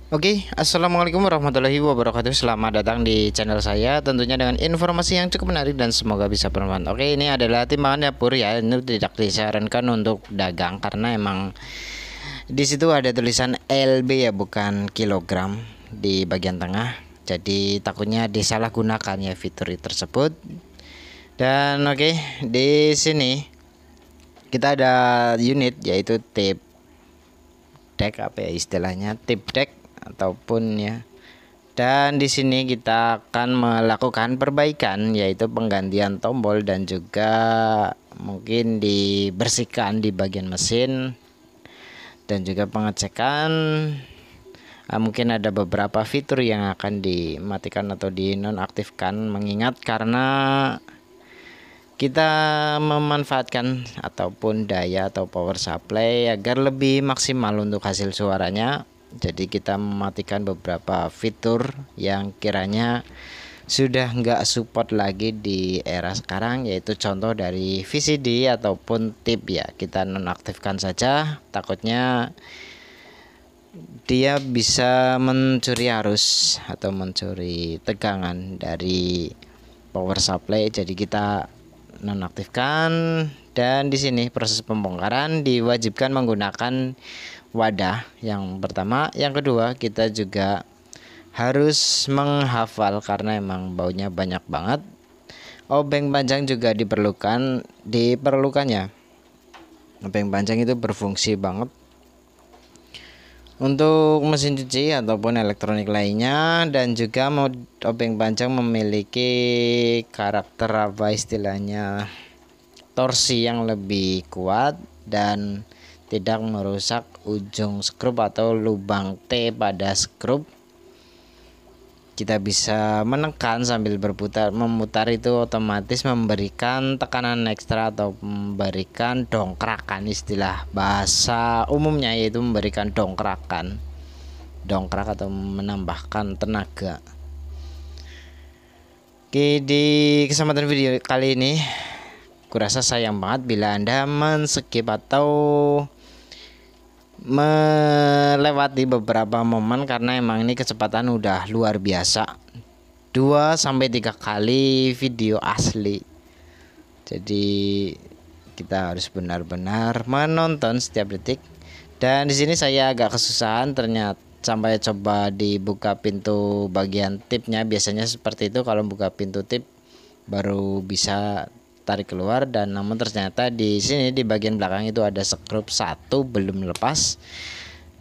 Oke, assalamualaikum warahmatullahi wabarakatuh. Selamat datang di channel saya. Tentunya dengan informasi yang cukup menarik dan semoga bisa bermanfaat. Oke, ini adalah timbangan dapur ya. Ini tidak disarankan untuk dagang karena emang di situ ada tulisan LB ya, bukan kilogram di bagian tengah. Jadi takutnya disalahgunakan ya fitur tersebut. Dan oke, di sini kita ada unit yaitu tip deck, apa ya istilahnya, tip deck ataupun ya. Dan di sini kita akan melakukan perbaikan yaitu penggantian tombol dan juga mungkin dibersihkan di bagian mesin dan juga pengecekan. Mungkin ada beberapa fitur yang akan dimatikan atau dinonaktifkan, mengingat karena kita memanfaatkan ataupun daya atau power supply agar lebih maksimal untuk hasil suaranya. Jadi kita mematikan beberapa fitur yang kiranya sudah nggak support lagi di era sekarang, yaitu contoh dari VCD ataupun tip ya, kita nonaktifkan saja. Takutnya dia bisa mencuri arus atau mencuri tegangan dari power supply, jadi kita nonaktifkan. Dan di sini proses pembongkaran diwajibkan menggunakan wadah yang pertama. Yang kedua, kita juga harus menghafal karena emang baunya banyak banget. Obeng panjang juga diperlukannya. Obeng panjang itu berfungsi banget untuk mesin cuci ataupun elektronik lainnya. Dan juga obeng panjang memiliki karakter apa istilahnya, torsi yang lebih kuat dan tidak merusak ujung skrup atau lubang T pada skrup. Kita bisa menekan sambil memutar itu otomatis memberikan tekanan ekstra atau memberikan dongkrakan, istilah bahasa umumnya yaitu memberikan dongkrak atau menambahkan tenaga. Oke, di kesempatan video kali ini kurasa sayang banget bila Anda men-skip atau melewati beberapa momen karena emang ini kecepatan udah luar biasa, 2-3 kali video asli. Jadi kita harus benar-benar menonton setiap detik. Dan di sini saya agak kesusahan ternyata sampai coba dibuka pintu bagian tipnya. Biasanya seperti itu, kalau buka pintu tip baru bisa tarik keluar, dan namun ternyata di sini di bagian belakang itu ada skrup satu belum lepas.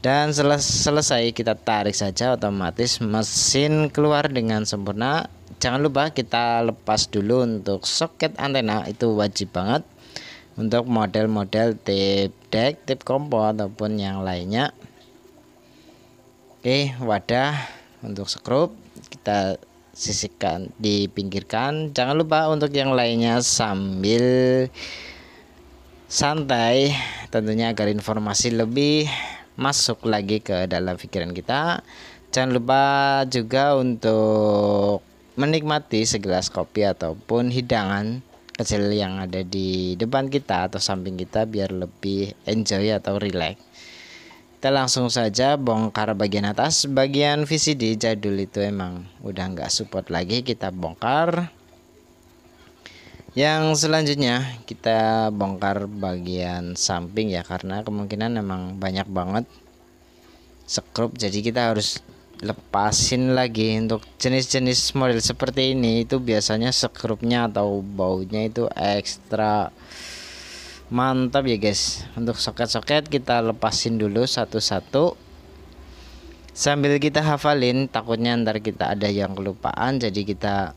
Dan selesai kita tarik saja, otomatis mesin keluar dengan sempurna. Jangan lupa kita lepas dulu untuk soket antena, itu wajib banget untuk model-model tip deck, tip kompo ataupun yang lainnya. Oke, wadah untuk skrup kita sisihkan, dipinggirkan. Jangan lupa untuk yang lainnya sambil santai tentunya agar informasi lebih masuk lagi ke dalam pikiran kita. Jangan lupa juga untuk menikmati segelas kopi ataupun hidangan kecil yang ada di depan kita atau samping kita biar lebih enjoy atau relax. Kita langsung saja bongkar bagian atas. Bagian VCD jadul itu emang udah nggak support lagi, kita bongkar. Yang selanjutnya kita bongkar bagian samping ya, karena kemungkinan emang banyak banget skrup, jadi kita harus lepasin lagi. Untuk jenis-jenis model seperti ini itu biasanya skrupnya atau baunya itu ekstra mantap ya guys. Untuk soket-soket kita lepasin dulu satu-satu sambil kita hafalin, takutnya ntar kita ada yang kelupaan. Jadi kita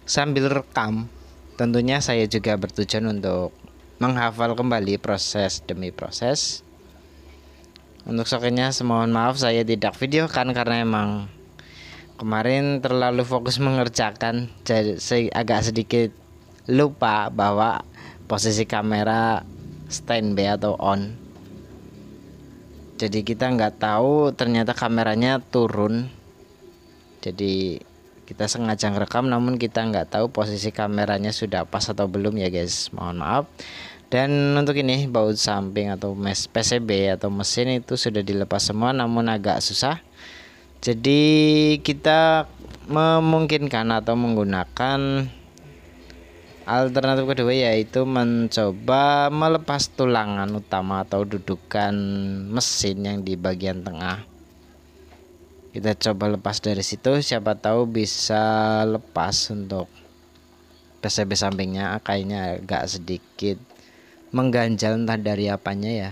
sambil rekam. Tentunya saya juga bertujuan untuk menghafal kembali proses demi proses. Untuk soketnya mohon maaf saya tidak videokan karena emang kemarin terlalu fokus mengerjakan, jadi saya agak sedikit lupa bahwa posisi kamera standby atau on. Jadi kita nggak tahu ternyata kameranya turun. Jadi kita sengaja ngerekam namun kita nggak tahu posisi kameranya sudah pas atau belum ya guys. Mohon maaf. Dan untuk ini baut samping atau PCB atau mesin itu sudah dilepas semua, namun agak susah. Jadi kita memungkinkan atau menggunakan alternatif kedua, yaitu mencoba melepas tulangan utama atau dudukan mesin yang di bagian tengah. Kita coba lepas dari situ, siapa tahu bisa lepas untuk PCB sampingnya. Kayaknya agak sedikit mengganjal, entah dari apanya ya.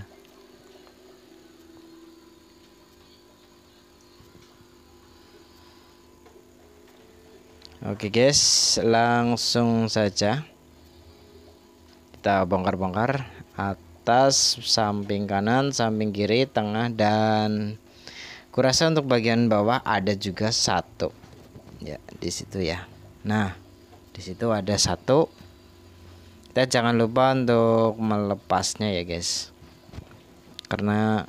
Oke guys, langsung saja kita bongkar-bongkar atas, samping kanan, samping kiri, tengah, dan kurasa untuk bagian bawah ada juga satu ya di situ ya. Nah, di situ ada satu. Kita jangan lupa untuk melepasnya ya guys, karena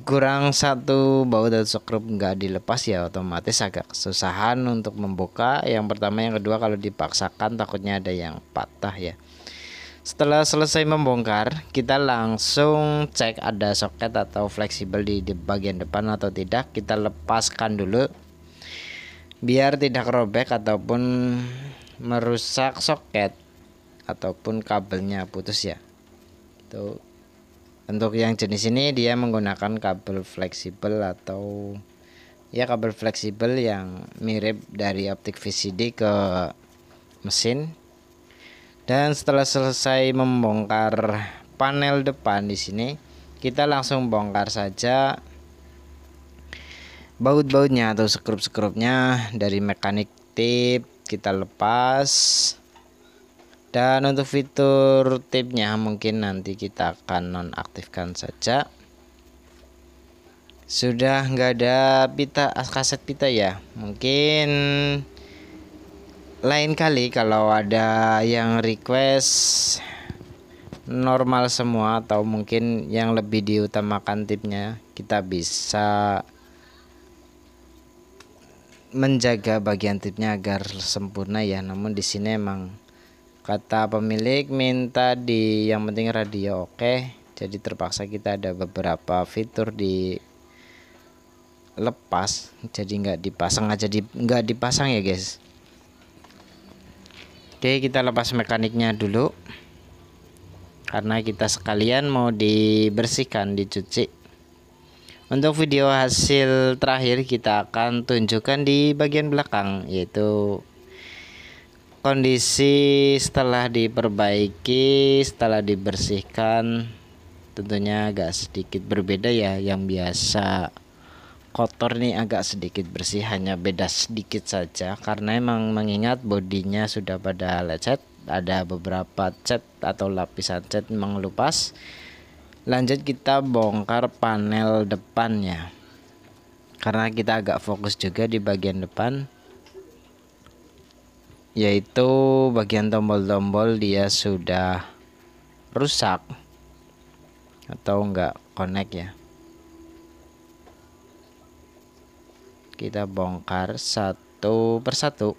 kurang satu baut atau skrup nggak dilepas ya otomatis agak kesusahan untuk membuka. Yang pertama, yang kedua kalau dipaksakan takutnya ada yang patah ya. Setelah selesai membongkar, kita langsung cek ada soket atau fleksibel di bagian depan atau tidak. Kita lepaskan dulu biar tidak robek ataupun merusak soket ataupun kabelnya putus ya. Itu untuk yang jenis ini dia menggunakan kabel fleksibel atau ya kabel fleksibel yang mirip dari optik VCD ke mesin. Dan setelah selesai membongkar panel depan di sini, kita langsung bongkar saja baut-bautnya atau skrup-skrupnya dari mekanik tip. Kita lepas. Dan untuk fitur tipnya mungkin nanti kita akan nonaktifkan saja. Sudah nggak ada pita, kaset pita ya. Mungkin lain kali kalau ada yang request normal semua atau mungkin yang lebih diutamakan tipnya, kita bisa menjaga bagian tipnya agar sempurna ya. Namun di sini emang kata pemilik minta di yang penting radio oke. Jadi terpaksa kita ada beberapa fitur di lepas, jadi nggak dipasang aja, nggak dipasang ya guys. Oke, kita lepas mekaniknya dulu karena kita sekalian mau dibersihkan, dicuci. Untuk video hasil terakhir kita akan tunjukkan di bagian belakang, yaitu kondisi setelah diperbaiki, setelah dibersihkan. Tentunya agak sedikit berbeda ya, yang biasa kotor nih agak sedikit bersih, hanya beda sedikit saja karena emang mengingat bodinya sudah pada lecet, ada beberapa cat atau lapisan cat memang lepas. Lanjut kita bongkar panel depannya karena kita agak fokus juga di bagian depan, yaitu bagian tombol-tombol dia sudah rusak atau enggak connect ya. Kita bongkar satu persatu,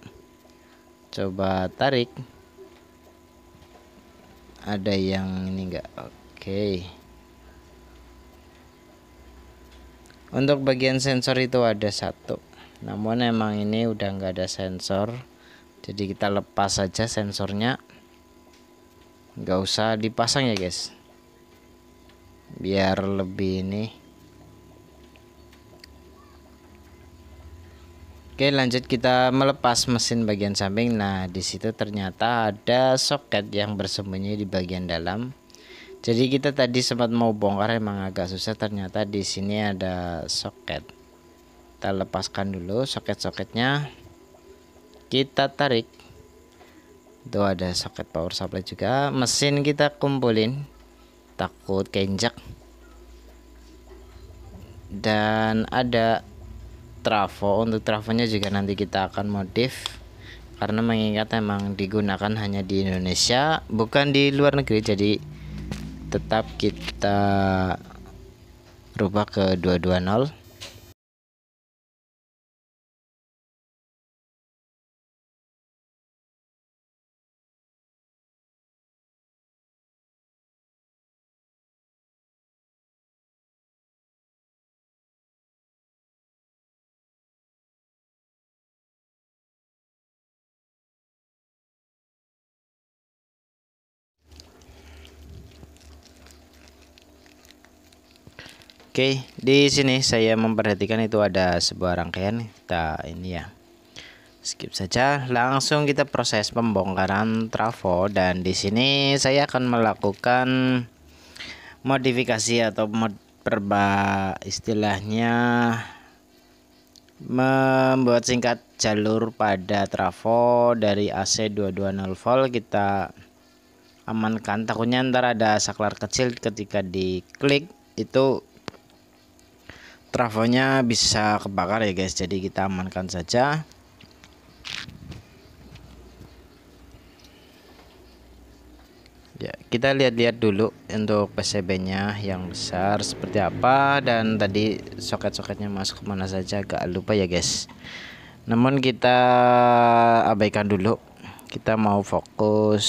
coba tarik, ada yang ini enggak? Oke. Untuk bagian sensor itu ada satu, namun emang ini udah enggak ada sensor, jadi kita lepas saja sensornya, nggak usah dipasang ya guys, biar lebih ini. Oke, lanjut kita melepas mesin bagian samping. Nah, di situ ternyata ada soket yang bersembunyi di bagian dalam. Jadi kita tadi sempat mau bongkar emang agak susah, ternyata di sini ada soket. Kita lepaskan dulu soket-soketnya. Kita tarik. Itu ada soket power supply juga. Mesin kita kumpulin, takut keinjak. Dan ada trafo. Untuk trafonya juga nanti kita akan modif karena mengingat emang digunakan hanya di Indonesia bukan di luar negeri, jadi tetap kita rubah ke 220. Oke, di sini saya memperhatikan itu ada sebuah rangkaian. Kita ini ya, skip saja. Langsung kita proses pembongkaran trafo, dan di sini saya akan melakukan modifikasi atau istilahnya membuat singkat jalur pada trafo dari AC 220 volt. Kita amankan, takutnya ntar ada saklar kecil ketika diklik itu trafonya bisa kebakar ya guys, jadi kita amankan saja. Ya, kita lihat-lihat dulu untuk PCB-nya yang besar seperti apa, dan tadi soket-soketnya masuk kemana saja agak lupa ya guys. Namun kita abaikan dulu. Kita mau fokus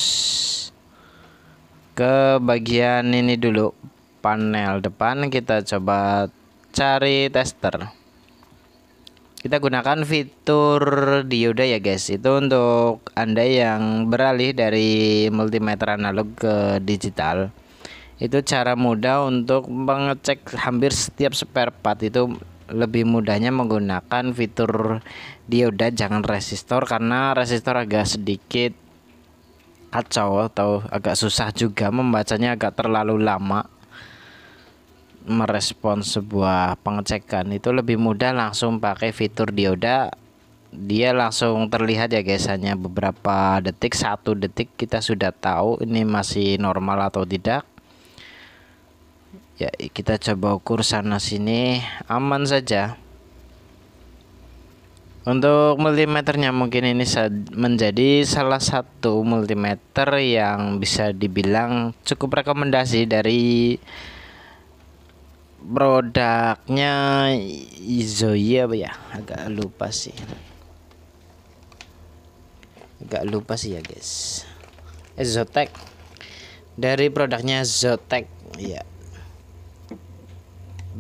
ke bagian ini dulu. Panel depan kita coba cari tester. Kita gunakan fitur dioda ya guys. Itu untuk Anda yang beralih dari multimeter analog ke digital. Itu cara mudah untuk mengecek hampir setiap spare part. Itu lebih mudahnya menggunakan fitur dioda, jangan resistor, karena resistor agak sedikit kacau atau agak susah juga membacanya, agak terlalu lama merespons sebuah pengecekan. Itu lebih mudah langsung pakai fitur dioda, dia langsung terlihat ya guys, hanya beberapa detik, 1 detik kita sudah tahu ini masih normal atau tidak. Ya, kita coba ukur sana sini, aman saja. Untuk multimeternya mungkin ini menjadi salah satu multimeter yang bisa dibilang cukup rekomendasi dari produknya Izoya apa ya, agak lupa sih ya guys. Zotac, dari produknya Zotac ya,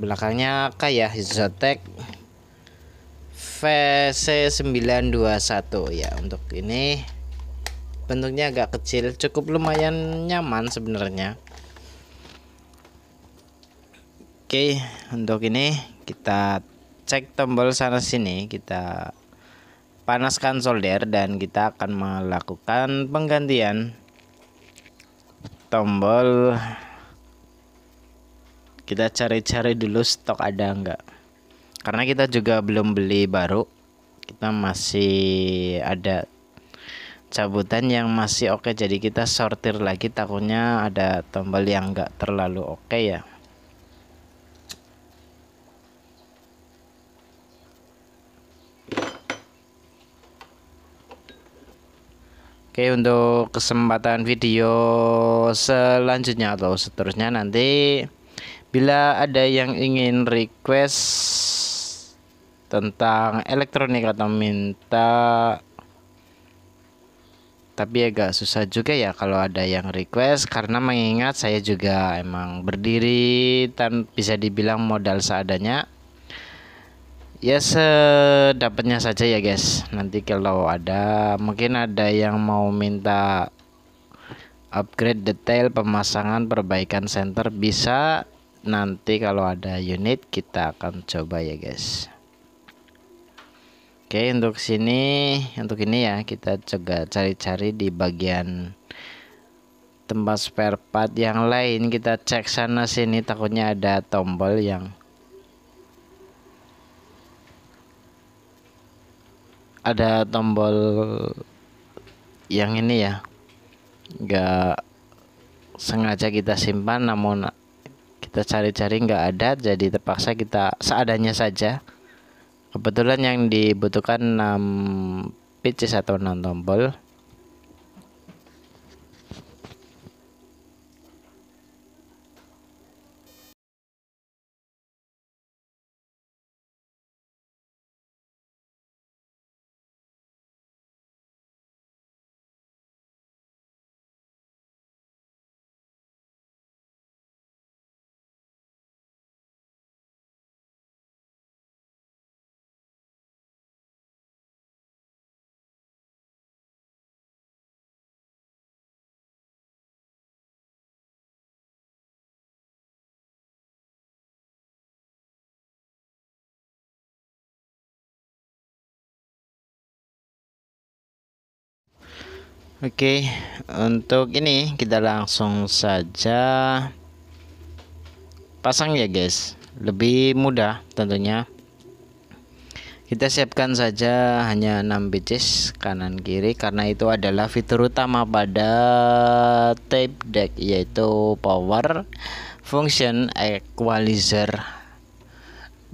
belakangnya kayak Zotac VC921 ya. Untuk ini bentuknya agak kecil, cukup lumayan nyaman sebenarnya. Oke, untuk ini kita cek tombol sana sini, kita panaskan solder, dan kita akan melakukan penggantian tombol. Kita cari-cari dulu stok ada enggak, karena kita juga belum beli baru, kita masih ada cabutan yang masih oke, jadi kita sortir lagi, takutnya ada tombol yang enggak terlalu oke ya. Oke, untuk kesempatan video selanjutnya atau seterusnya nanti, bila ada yang ingin request tentang elektronik atau minta, tapi agak susah juga ya kalau ada yang request, karena mengingat saya juga emang berdiri bisa dibilang modal seadanya. Ya sedapatnya saja ya guys. Nanti kalau ada, mungkin ada yang mau minta upgrade detail pemasangan perbaikan senter, bisa. Nanti kalau ada unit kita akan coba ya guys. Oke, untuk ini ya, kita coba cari-cari di bagian tempat spare part yang lain, kita cek sana sini, takutnya ada tombol yang ini ya, nggak sengaja kita simpan, namun kita cari-cari nggak ada, jadi terpaksa kita seadanya saja. Kebetulan yang dibutuhkan 6 pieces atau 6 tombol. Oke, untuk ini kita langsung saja pasang ya guys, lebih mudah tentunya. Kita siapkan saja hanya 6 pieces kanan kiri karena itu adalah fitur utama pada tape deck, yaitu power, function, equalizer,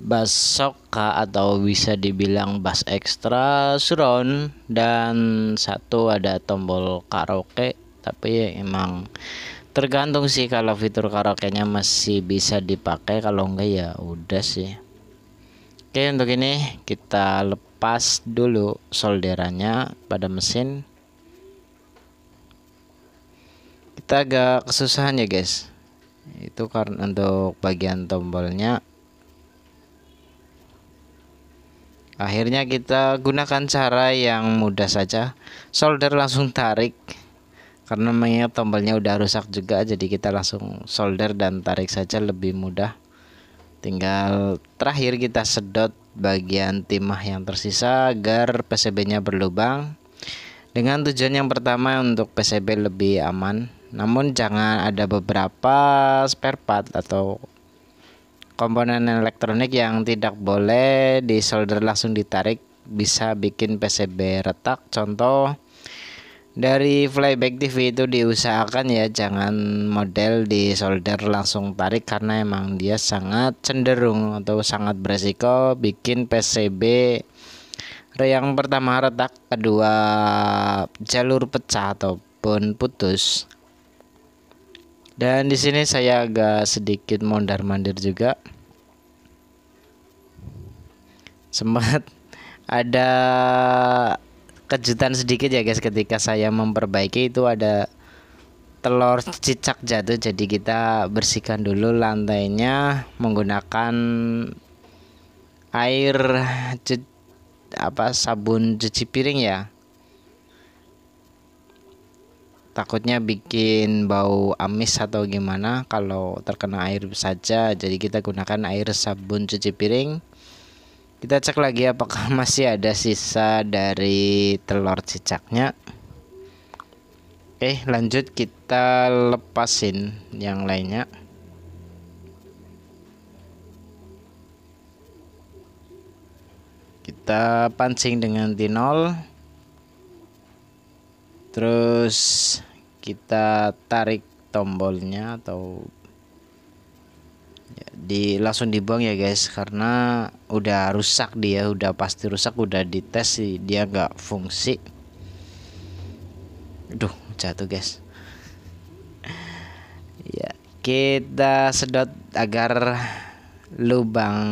bass soka atau bisa dibilang bass extra, surround, dan satu ada tombol karaoke. Tapi emang tergantung sih, kalau fitur karaoke-nya masih bisa dipakai, kalau enggak ya udah sih. Oke, untuk ini kita lepas dulu solderannya pada mesin. Kita agak kesusahan ya guys, itu karena untuk bagian tombolnya. Akhirnya kita gunakan cara yang mudah saja, solder langsung tarik. Karena mengingat tombolnya udah rusak juga, jadi kita langsung solder dan tarik saja, lebih mudah. Tinggal terakhir kita sedot bagian timah yang tersisa agar PCB-nya berlubang, dengan tujuan yang pertama untuk PCB lebih aman. Namun jangan ada beberapa spare part atau komponen elektronik yang tidak boleh disolder langsung ditarik, bisa bikin PCB retak. Contoh dari flyback TV itu diusahakan ya jangan model di solder langsung tarik, karena emang dia sangat cenderung atau sangat beresiko bikin PCB yang pertama retak, kedua jalur pecah ataupun putus. Dan di sini saya agak sedikit mondar-mandir juga, sempat ada kejutan sedikit ya guys ketika saya memperbaiki. Itu ada telur cicak jatuh, jadi kita bersihkan dulu lantainya menggunakan air sabun cuci piring ya, takutnya bikin bau amis atau gimana kalau terkena air saja, jadi kita gunakan air sabun cuci piring. Kita cek lagi apakah masih ada sisa dari telur cicaknya. Oke, lanjut kita lepasin yang lainnya. Kita pancing dengan tinol. Terus kita tarik tombolnya atau langsung dibuang ya guys, karena udah rusak, dia udah pasti rusak, udah dites sih dia nggak fungsi. Aduh, jatuh guys. Ya, kita sedot agar lubang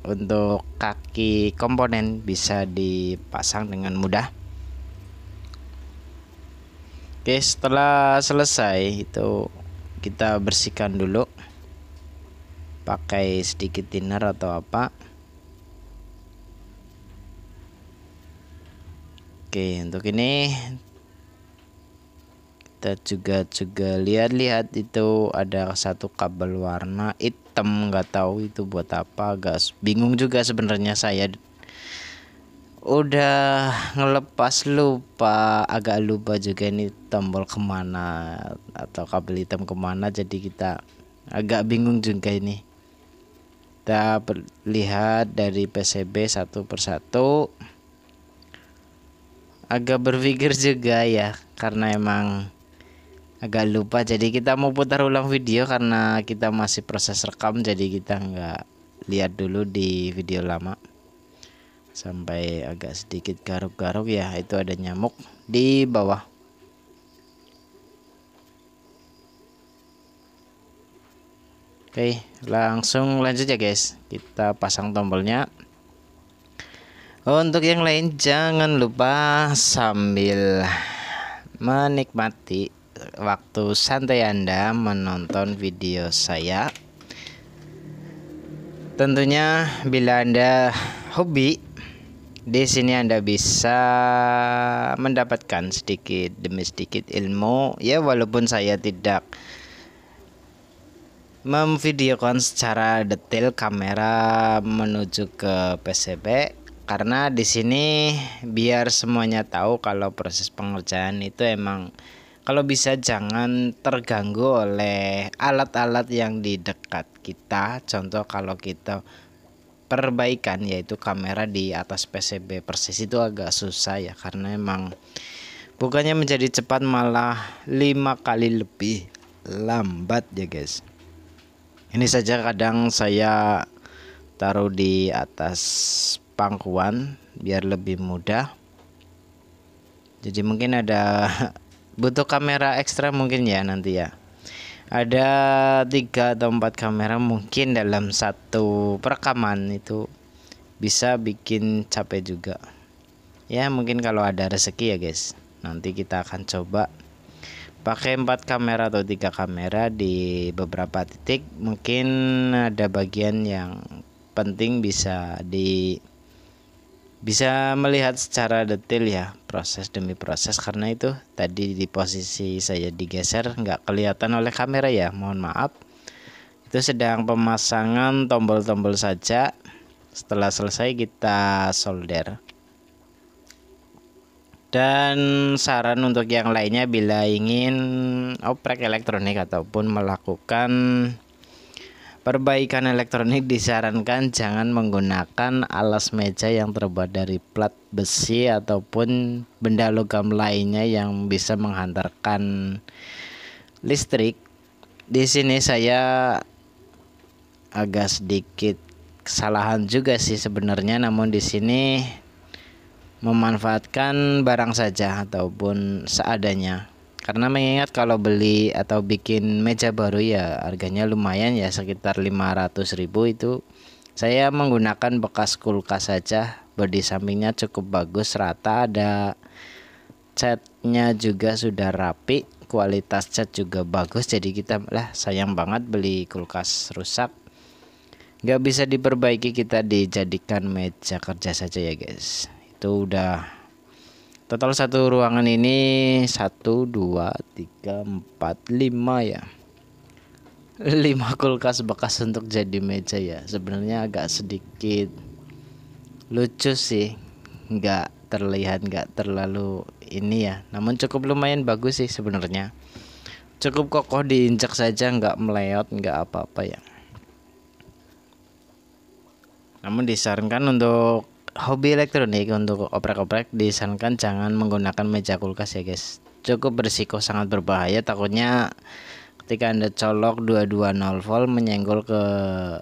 untuk kaki komponen bisa dipasang dengan mudah. Oke, setelah selesai itu kita bersihkan dulu pakai sedikit thinner atau apa. Oke, untuk ini kita juga lihat-lihat, itu ada satu kabel warna hitam, nggak tahu itu buat apa, agak bingung juga sebenarnya. Saya udah ngelepas agak lupa juga ini tombol kemana atau kabel hitam kemana, jadi kita agak bingung juga ini. Kita lihat dari PCB satu persatu, agak berpikir juga ya karena emang agak lupa, jadi kita mau putar ulang video karena kita masih proses rekam, jadi kita nggak lihat dulu di video lama. Sampai agak sedikit garuk-garuk ya, itu ada nyamuk di bawah. Oke, langsung lanjut ya guys, kita pasang tombolnya. Untuk yang lain jangan lupa sambil menikmati waktu santai Anda menonton video saya. Tentunya bila Anda hobi, di sini Anda bisa mendapatkan sedikit demi sedikit ilmu ya, walaupun saya tidak memvideokan secara detail kamera menuju ke PCB, Karena di sini biar semuanya tahu kalau proses pengerjaan itu emang kalau bisa jangan terganggu oleh alat-alat yang di dekat kita. Contoh kalau kita perbaikan yaitu kamera di atas PCB persis itu agak susah ya, karena emang bukannya menjadi cepat malah 5 kali lebih lambat ya guys. Ini saja kadang saya taruh di atas pangkuan biar lebih mudah. Jadi mungkin ada butuh kamera ekstra mungkin ya nanti ya. Ada 3 atau 4 kamera mungkin dalam satu perekaman itu bisa bikin capek juga. Ya mungkin kalau ada rezeki ya guys. Nanti kita akan coba pakai 4 kamera atau 3 kamera di beberapa titik. Mungkin ada bagian yang penting bisa melihat secara detail ya, proses demi proses. Karena itu tadi di posisi saya digeser nggak kelihatan oleh kamera ya, mohon maaf. Itu sedang pemasangan tombol-tombol saja. Setelah selesai kita solder. Dan saran untuk yang lainnya bila ingin oprek elektronik ataupun melakukan perbaikan elektronik, disarankan jangan menggunakan alas meja yang terbuat dari plat besi ataupun benda logam lainnya yang bisa menghantarkan listrik. Di sini saya agak sedikit kesalahan juga sih sebenarnya, namun di sini memanfaatkan barang saja ataupun seadanya. Karena mengingat kalau beli atau bikin meja baru ya harganya lumayan ya, sekitar 500.000 itu. Saya menggunakan bekas kulkas saja. Bodi sampingnya cukup bagus, rata, ada catnya juga sudah rapi, kualitas cat juga bagus. Jadi kita sayang banget beli kulkas rusak, nggak bisa diperbaiki, kita dijadikan meja kerja saja ya guys. Itu udah total satu ruangan ini 1, 2, 3, 4, 5 ya. 5 kulkas bekas untuk jadi meja ya. Sebenarnya agak sedikit lucu sih, nggak terlihat nggak terlalu ini ya. Namun cukup lumayan bagus sih sebenarnya. Cukup kokoh, diinjak saja nggak meleot, nggak apa-apa ya. Namun disarankan untuk hobi elektronik, untuk oprek-oprek disarankan jangan menggunakan meja kulkas ya guys. Cukup berisiko, sangat berbahaya. Takutnya ketika Anda colok 220 volt menyenggol ke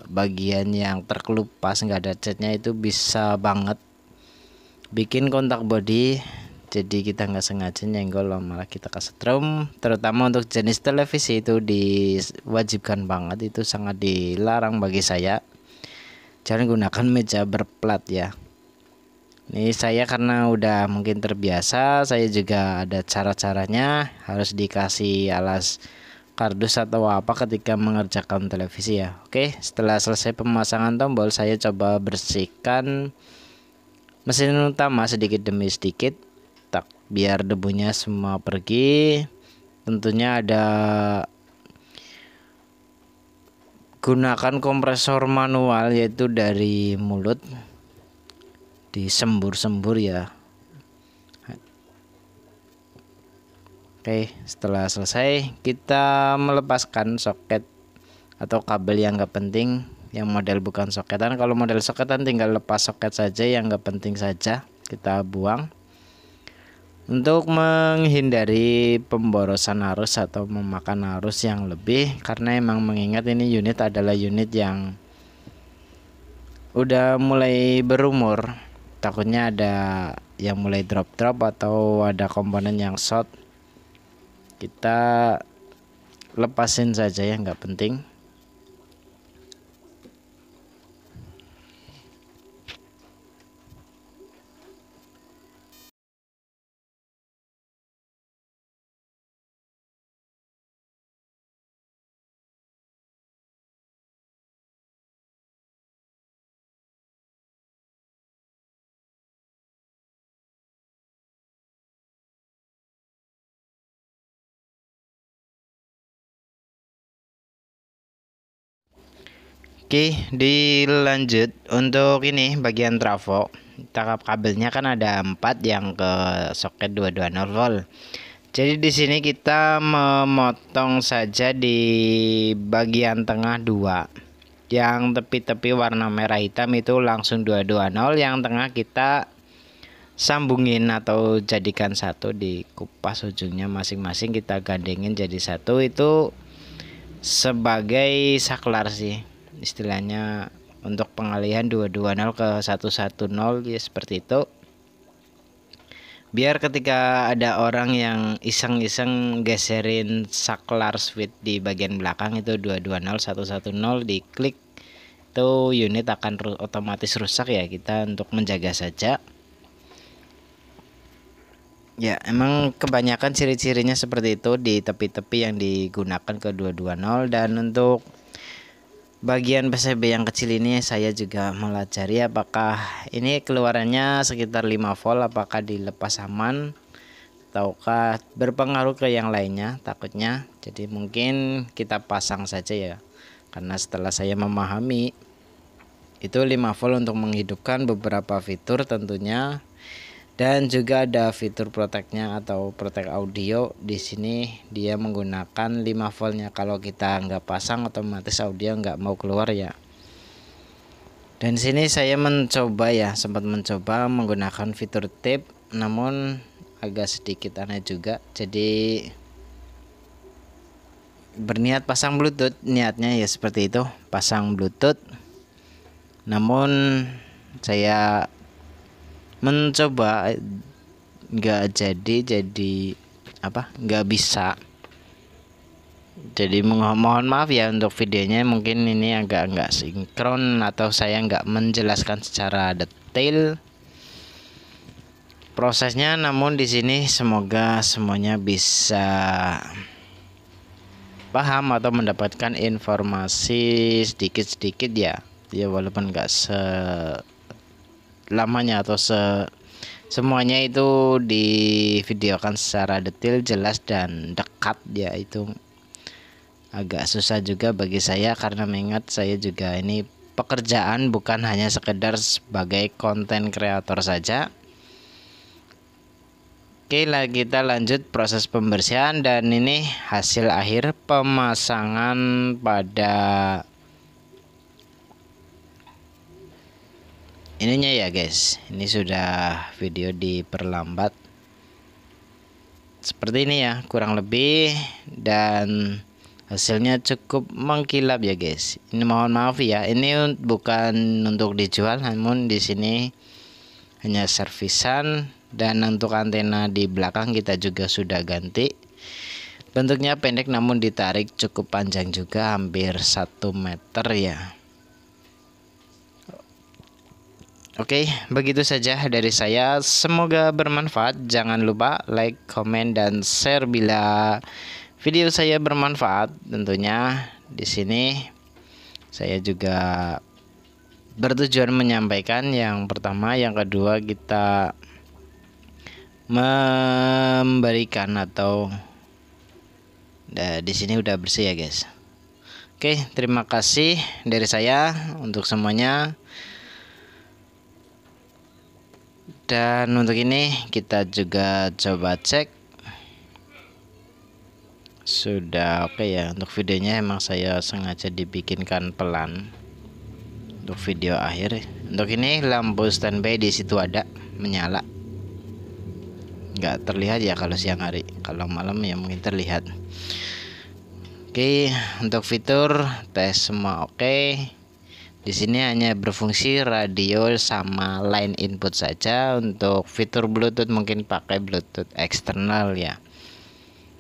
bagian yang terkelupas nggak ada catnya, itu bisa banget bikin kontak body. Jadi kita nggak sengaja nyenggol malah kita kesetrum. Terutama untuk jenis televisi itu diwajibkan banget, itu sangat dilarang bagi saya. Jangan gunakan meja berplat ya. Ini saya karena udah mungkin terbiasa, saya juga ada cara-caranya, harus dikasih alas kardus atau apa ketika mengerjakan televisi ya. Oke, setelah selesai pemasangan tombol, saya coba bersihkan mesin utama sedikit demi sedikit, biar debunya semua pergi. Tentunya ada gunakan kompresor manual, yaitu dari mulut disembur-sembur ya. Oke, setelah selesai kita melepaskan soket atau kabel yang nggak penting, yang model bukan soketan. Kalau model soketan tinggal lepas soket saja, yang nggak penting saja kita buang untuk menghindari pemborosan arus atau memakan arus yang lebih. Karena emang mengingat ini unit adalah unit yang udah mulai berumur, takutnya ada yang mulai drop-drop atau ada komponen yang short. Kita lepasin saja ya, nggak penting. Oke, dilanjut untuk ini bagian trafo. kabelnya kan ada 4 yang ke soket 220 volt. Jadi di sini kita memotong saja di bagian tengah 2. Yang tepi-tepi warna merah hitam itu langsung 220, yang tengah kita sambungin atau jadikan satu, di kupas ujungnya masing-masing kita gandengin jadi satu. Itu sebagai saklar sih istilahnya, untuk pengalihan 220 ke 110 ya, seperti itu. Biar ketika ada orang yang iseng-iseng geserin saklar switch di bagian belakang itu 220 110 diklik, itu unit akan otomatis rusak ya. Kita untuk menjaga saja. Ya, emang kebanyakan ciri-cirinya seperti itu di tepi-tepi yang digunakan ke 220. Dan untuk bagian PCB yang kecil ini saya juga melajari apakah ini keluarannya sekitar 5 volt, apakah dilepas aman ataukah berpengaruh ke yang lainnya takutnya. Jadi mungkin kita pasang saja ya, karena setelah saya memahami itu 5 volt untuk menghidupkan beberapa fitur tentunya. Dan juga ada fitur protectnya atau protect audio. Di sini dia menggunakan 5 voltnya. Kalau kita nggak pasang otomatis audio nggak mau keluar ya. Dan sini saya sempat mencoba menggunakan fitur tape, namun agak sedikit aneh juga. Jadi berniat pasang Bluetooth, niatnya ya seperti itu, pasang Bluetooth. Namun saya mencoba nggak nggak bisa. Jadi mohon maaf ya untuk videonya, mungkin ini agak nggak sinkron atau saya nggak menjelaskan secara detail prosesnya. Namun di sini semoga semuanya bisa paham atau mendapatkan informasi sedikit-sedikit ya walaupun nggak lamanya atau semuanya itu divideokan secara detail, jelas dan dekat ya. Itu agak susah juga bagi saya karena mengingat saya juga ini pekerjaan, bukan hanya sekedar sebagai konten kreator saja. Oke lah, kita lanjut proses pembersihan. Dan ini hasil akhir pemasangan pada ininya ya guys. Ini sudah video diperlambat seperti ini ya kurang lebih, dan hasilnya cukup mengkilap ya guys. Ini mohon maaf ya, ini bukan untuk dijual, namun di sini hanya servisan. Dan untuk antena di belakang kita juga sudah ganti. Bentuknya pendek namun ditarik cukup panjang juga, hampir 1 meter ya. Oke, begitu saja dari saya. Semoga bermanfaat. Jangan lupa like, komen, dan share bila video saya bermanfaat. Tentunya di sini saya juga bertujuan menyampaikan yang pertama, yang kedua kita memberikan atau di sini udah bersih ya guys. Oke, terima kasih dari saya untuk semuanya. Dan untuk ini kita juga coba cek sudah oke ya. Untuk videonya emang saya sengaja dibikinkan pelan untuk video akhir. Untuk ini lampu standby di situ ada menyala, nggak terlihat ya kalau siang hari, kalau malam ya mungkin terlihat. Oke, untuk fitur tes semua oke. Di sini hanya berfungsi radio sama line input saja. Untuk fitur Bluetooth mungkin pakai Bluetooth eksternal ya.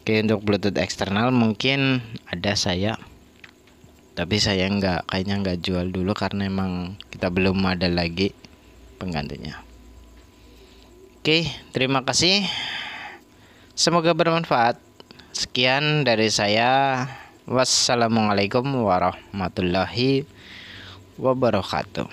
Oke, untuk Bluetooth eksternal mungkin ada saya, tapi saya kayaknya nggak jual dulu karena emang kita belum ada lagi penggantinya. Oke, terima kasih. Semoga bermanfaat. Sekian dari saya. Wassalamualaikum warahmatullahi wabarakatuh.